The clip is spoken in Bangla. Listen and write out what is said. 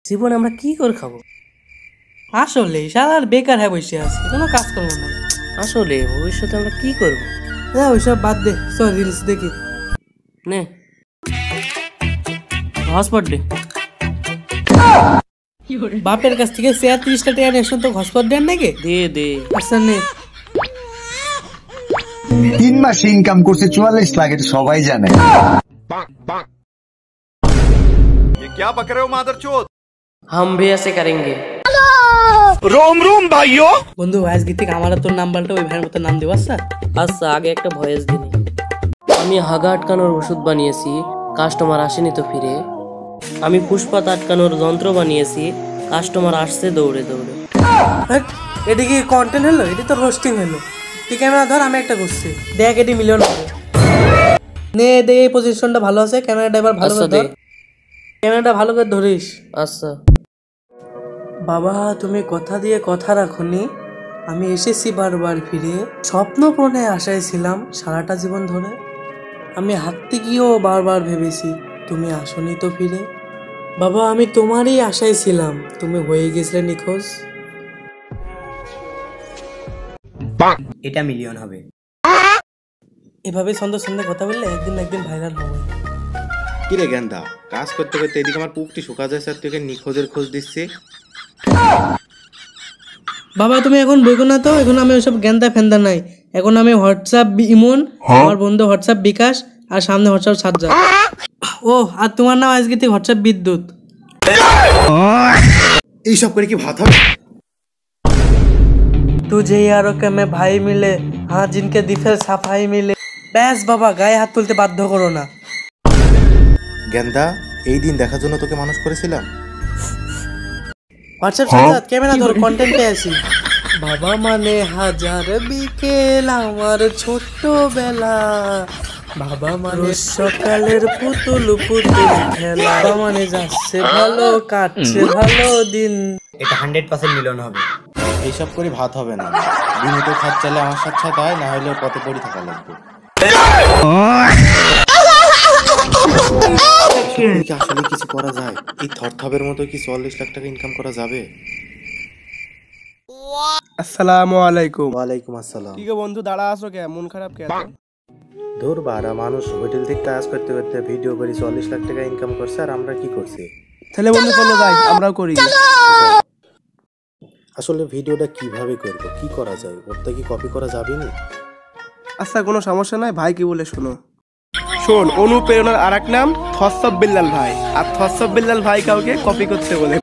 জীবনে আমরা কি করে খাবো? আসলে সারা বেকার হ্যাঁ বসে আছে, কোনো কাজ করবো না। আসলে ভবিষ্যতে আমরা কি করবো? হ্যাঁ ওইসব বাদ দে, চল রিলস দেখি। নে হটস্পট দে। বাপের কাছ থেকে 30টা টাকা নিয়ে তো হটস্পট দেন নাকি? দে দে। আচ্ছা নে। 3 মাসে ইনকাম করছে 44 লাখ, এটা সবাই জানে। ये क्या बक रहे हो मादरचोद? हम भी ऐसे करेंगे। रोम रोम भाइयों। বন্ধু আজকে থেকে আমার তোর নাম্বারটা ওই ভাইয়ের মতো নাম দেবো। আচ্ছা আচ্ছা, আগে একটা ভয়েস দিনি। আমি হাগা আটকানোর ওষুধ বানিয়েছি, কাস্টমার আসেনি তো ফিরে। আমি পুষ্পাত আটকানোর যন্ত্র বানিয়েছি, কাস্টমার আসছে দৌড়ে দৌড়ে। এটা কি কন্টেন্ট হলো? এটা তো রোস্টিং হলো। তুই ক্যামেরা ধর, আমি একটা করছি, দেখ এটি মিলিয়ন হবে। নে দে, এই পজিশনটা ভালো আছে, ক্যামেরাটা এবার ভালো করে ধর, ক্যামেরাটা ভালো করে ধরিস। আচ্ছা বাবা তুমি কথা দিয়ে কথা রাখোনি, আমি এসেছি বারবার ফিরে, স্বপ্ন পূরণে আশায় ছিলাম সারাটা জীবন ধরে। আমি হাঁটতে গিয়েও বারবার ভেবেছি তুমি আসনি তো ফিরে। বাবা আমি তোমারই আশায় ছিলাম, তুমি হয়ে গেছিলে নিখোঁজ। এটা মিলিয়ন হবে। এভাবে ছন্দে ছন্দে কথা বললে একদিন না একদিন ভাইরাল হবে। কিরে গেন্দা, কাজ করতে করতে এদিকে আমার পুকটি শুকা যায়, স্যার তোকে নিখোঁজের খোঁজ দিচ্ছি। বাবা তুমি এখন বইকো না তো, এখন আমি ওইসব গেন্দা ফেন্দা নাই, এখন আমি হোয়াটসঅ্যাপ ইমন, আমার বন্ধু হোয়াটসঅ্যাপ বিকাশ, আর সামনে হোয়াটসঅ্যাপ সাজ্জা। ও আর তোমার নাম আজকে থেকে হোয়াটসঅ্যাপ বিদ্যুৎ। এইসব করে কি ভাত হবে? तुझे यारों के मैं भाई मिले, हाँ जिनके दिफे सफाई मिले। ব্যাস বাবা গায়ে হাত তুলতে বাধ্য করো না। গেন্দা, এই দিন দেখার জন্য তোকে মানুষ করেছিলাম। হোয়াটসঅ্যাপ সাজ্জাদ ক্যামেরা ধর, কন্টেন্টে আছি। বাবা মানে হাজার বিকেল আমার ছোট্টবেলা, বাবা মানে সকালের পুতুল পুতুল খেলা, বাবা মানে যাচ্ছে ভালো কাটছে ভালো দিন। এটা 100% মিলিয়ন হবে। এইসব করে ভাত হবে না, বিনোদন খাত চাইলে আমার সাথে সাথে হয়, না হলে পথে পড়ে থাকা লাগবে। আসলে কিছু করা যায়? এই থরথবের মতো কি 44 লাখ টাকা ইনকাম করা যাবে? আসসালামু আলাইকুম। ওয়ালাইকুম আসসালাম। কি গো বন্ধু, দাঁড়া আছো কে? মন খারাপ কে? ধুর বারা, মানুষ হোটেল থেকে কাজ করতে করতে ভিডিও করে 44 লাখ টাকা ইনকাম করছে, আর আমরা কি করছি? তাহলে বন্ধু চলো যাই, আমরাও করি। আসলে ভিডিওটা কিভাবে করব, কি করা যায়? ওটা কি কপি করা যাবে না? আচ্ছা কোনো সমস্যা নাই, ভাই কি বলে শোনো। শোন, অনুপ্রেরণার আরেক নাম থসব বিল্লাল ভাই, আর থসব বিল্লাল ভাই কাউকে কপি করতে বলে।